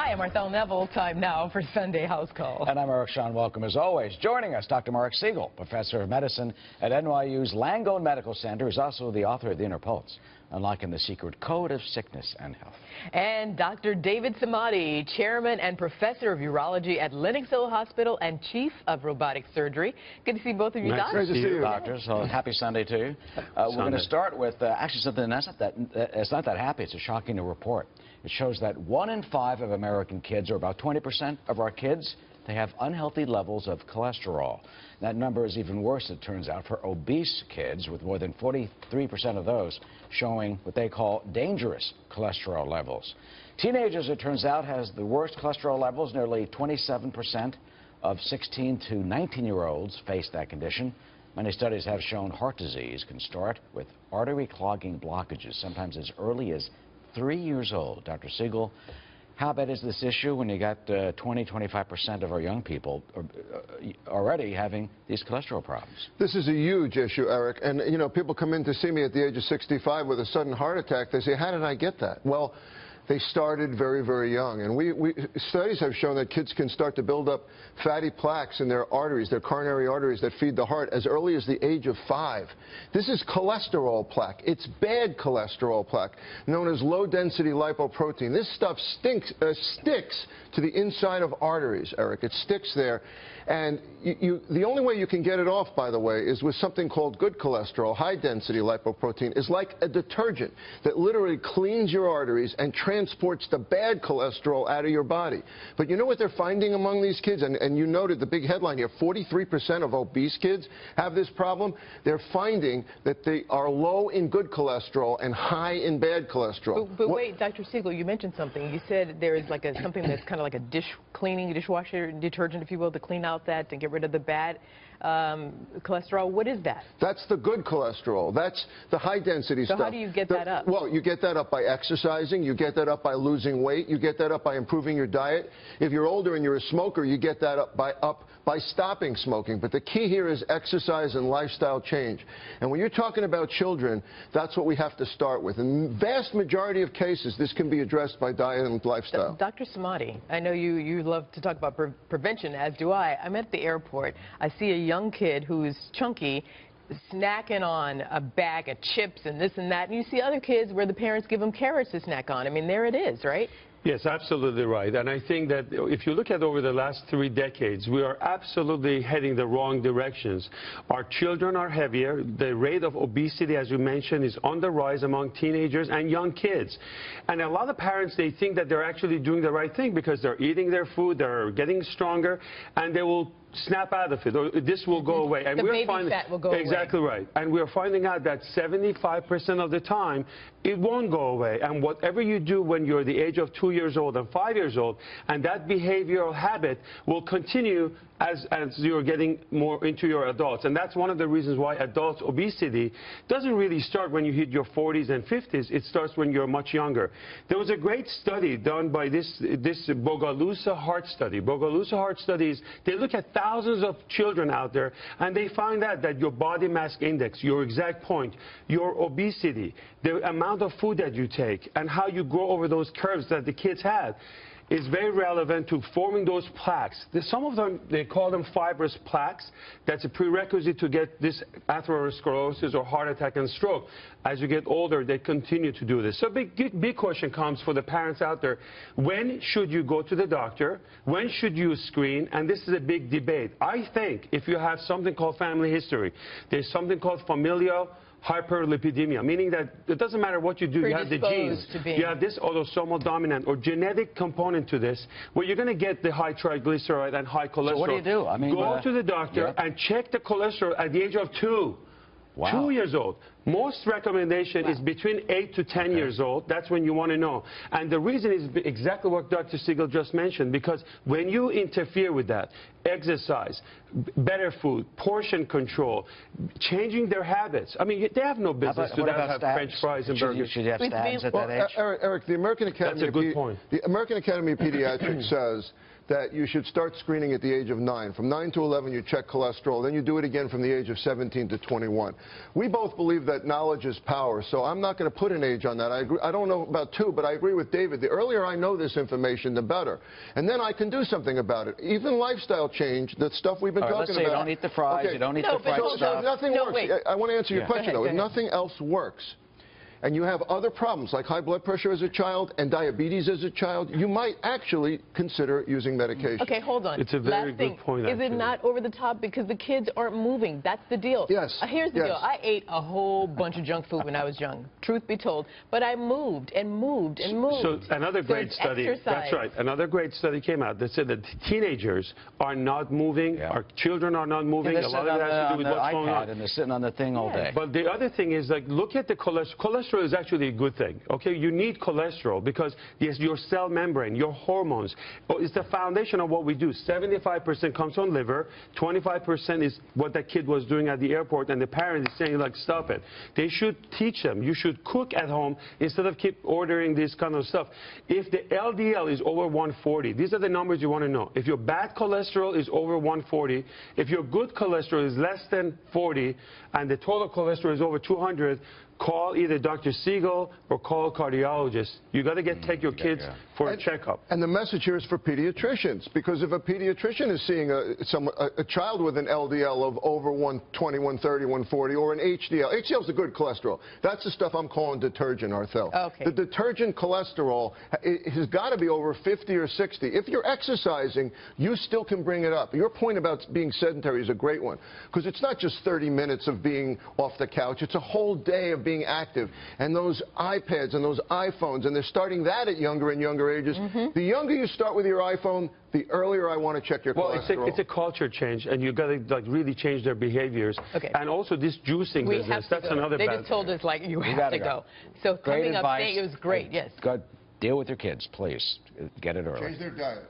Hi, I'm Martha Neville. Time now for Sunday House Call. And I'm Marc. Welcome as always. Joining us, Dr. Marc Siegel, professor of medicine at NYU's Langone Medical Center, is also the author of The Inner Pulse, Unlocking the Secret Code of Sickness and Health. And Dr. David Samadi, chairman and professor of urology at Lenox Hill Hospital and chief of robotic surgery. Good to see both of you, Nice doctors. to see you, doctor. So happy Sunday to you. We're going to start with actually something it's not that happy. It's a shocking report. It shows that 1 in 5 of American kids, or about 20% of our kids, they have unhealthy levels of cholesterol. That number is even worse, it turns out, for obese kids, with more than 43% of those showing what they call dangerous cholesterol levels. Teenagers, it turns out, has the worst cholesterol levels. Nearly 27% of 16 to 19-year-olds face that condition. Many studies have shown heart disease can start with artery clogging blockages, sometimes as early as 3 years old. Dr. Siegel, how bad is this issue when you got 20–25% of our young people already having these cholesterol problems? This is a huge issue, Eric. And, you know, people come in to see me at the age of 65 with a sudden heart attack. They say, how did I get that? Well, they started very, very young. And studies have shown that kids can start to build up fatty plaques in their arteries, their coronary arteries that feed the heart, as early as the age of 5. This is cholesterol plaque. It's bad cholesterol plaque, known as low-density lipoprotein. This stuff sticks to the inside of arteries, Eric. It sticks there. And the only way you can get it off, by the way, is with something called good cholesterol. High-density lipoprotein is like a detergent that literally cleans your arteries and transports the bad cholesterol out of your body. But you know what they're finding among these kids? And you noted the big headline here, 43% of obese kids have this problem. They're finding that they are low in good cholesterol and high in bad cholesterol. But wait, Dr. Siegel, you mentioned something. You said there is like something that's kind of like a dishwasher detergent, if you will, to clean out that, to get rid of the bad cholesterol. What is that? That's the good cholesterol. That's the high-density stuff. So how do you get that up? Well, you get that up by exercising. You get that up by losing weight. You get that up by improving your diet. If you're older and you're a smoker, you get that up by stopping smoking. But the key here is exercise and lifestyle change. And when you're talking about children, that's what we have to start with. In the vast majority of cases, this can be addressed by diet and lifestyle. Dr. Samadi, I know you love to talk about prevention, as do I. I'm at the airport. I see a young kid who's chunky snacking on a bag of chips and this and that, and you see other kids where the parents give them carrots to snack on. I mean, there it is, right? Yes, absolutely right. And I think that if you look at over the last 3 decades, we are absolutely heading the wrong directions. Our children are heavier. The rate of obesity, as you mentioned, is on the rise among teenagers and young kids. And a lot of parents, they think that they're actually doing the right thing because they're eating their food, they're getting stronger, and they will snap out of it, or this will go away. And the baby fat will go away. Exactly right. And we're finding out that 75% of the time, it won't go away. And whatever you do when you're the age of 2 years old and 5 years old, and that behavioral habit will continue as you're getting more into your adults. And that's one of the reasons why adult obesity doesn't really start when you hit your 40s and 50s. It starts when you're much younger. There was a great study done by this Bogalusa heart study. Bogalusa heart studies, they look at thousands of children out there, and they find out that your body mass index, your exact point, your obesity, the amount of food that you take, and how you grow over those curves that the kids have, is very relevant to forming those plaques. Some of them, they call them fibrous plaques. That's a prerequisite to get this atherosclerosis or heart attack and stroke. As you get older, they continue to do this. So big question comes for the parents out there. When should you go to the doctor? When should you screen? And this is a big debate. I think if you have something called family history, there's something called familial hyperlipidemia, meaning that it doesn't matter what you do, you have the genes, you have this autosomal dominant or genetic component to this, where you're going to get the high triglyceride and high cholesterol. So what do you do? I mean, go to the doctor and check the cholesterol at the age of 2. Wow. 2 years old. Most recommendation is between 8 to 10 years old. That's when you want to know. And the reason is exactly what Dr. Siegel just mentioned, because when you interfere with that, exercise, better food, portion control, changing their habits. I mean, they have no business to have French fries and burgers. Should you have statins at that age? Eric, the American Academy That's a good point. The American Academy of Pediatrics says that you should start screening at the age of 9. From 9 to 11, you check cholesterol. Then you do it again from the age of 17 to 21. We both believe that that knowledge is power, so I'm not going to put an age on that. I agree. I don't know about 2, but I agree with David. The earlier I know this information, the better. And then I can do something about it. Even lifestyle change, the stuff we've been talking let's say about. you don't eat the fries, you don't eat the fried stuff. Nothing works. Wait. I want to answer your question, though. If nothing else works, and you have other problems like high blood pressure as a child and diabetes as a child, you might actually consider using medication. Okay, hold on. It's a very Last good thing. point, Is it actually. not over the top because the kids aren't moving? That's the deal. Yes. Here's the Yes. deal. I ate a whole bunch of junk food when I was young, truth be told. But I moved and moved and moved. So another great it's study, exercise. that's right, another great study came out that said that teenagers are not moving, our children are not moving, a lot of it has to do with what's going on. And they're sitting on the thing all day. But the other thing is, like, look at the cholesterol. Cholesterol is actually a good thing, okay? You need cholesterol because, yes, your cell membrane, your hormones, it's the foundation of what we do. 75% comes from liver, 25% is what that kid was doing at the airport, and the parent is saying, like, stop it. They should teach them. You should cook at home instead of keep ordering this kind of stuff. If the LDL is over 140, these are the numbers you want to know. If your bad cholesterol is over 140, if your good cholesterol is less than 40, and the total cholesterol is over 200, call either Dr. Siegel or call a cardiologist. You got to take your kids for a checkup. And the message here is for pediatricians, because if a pediatrician is seeing a child with an LDL of over 120, 130, 140, or an HDL, HDL is a good cholesterol. That's the stuff I'm calling detergent, Arthel. Okay. The detergent cholesterol has got to be over 50 or 60. If you're exercising, you still can bring it up. Your point about being sedentary is a great one, because it's not just 30 minutes of being off the couch. It's a whole day of being active. And those iPads and those iPhones, and they're starting that at younger and younger ages. The younger you start with your iPhone, the earlier I want to check your cholesterol. Well, it's a culture change, and you got to, like, really change their behaviors. Okay. And also this juicing business, that's another They bad just told thing. us, like, you have to go. So Great coming up advice. today, it was great, yes. Go deal with your kids, please. Get it early. Change their diet.